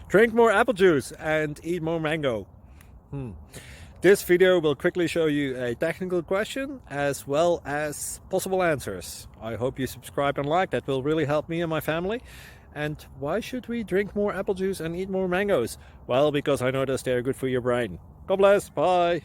Drink more apple juice and eat more mango. This video will quickly show you a technical question as well as possible answers. I hope you subscribe and like, that will really help me and my family. And why should we drink more apple juice and eat more mangoes? Well, because I noticed they're good for your brain. God bless, bye!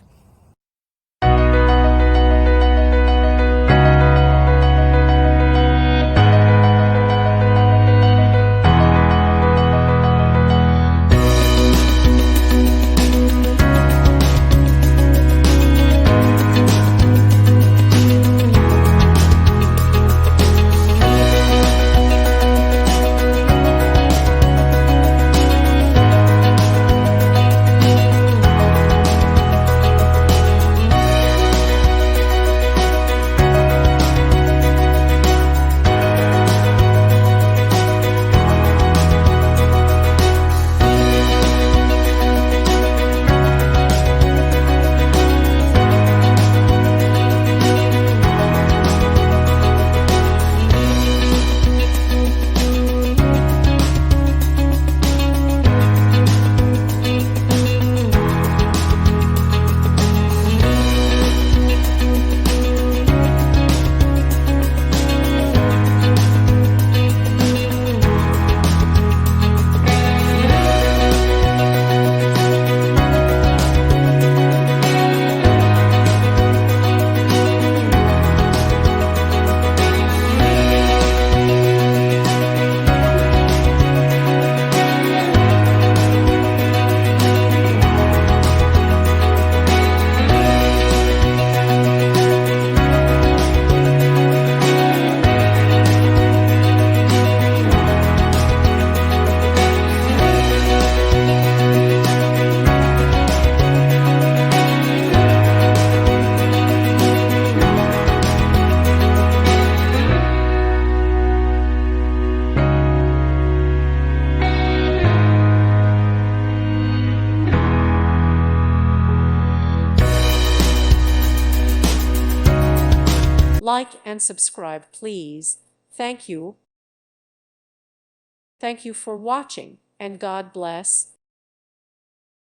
Like and subscribe, please. Thank you. Thank you for watching, and God bless.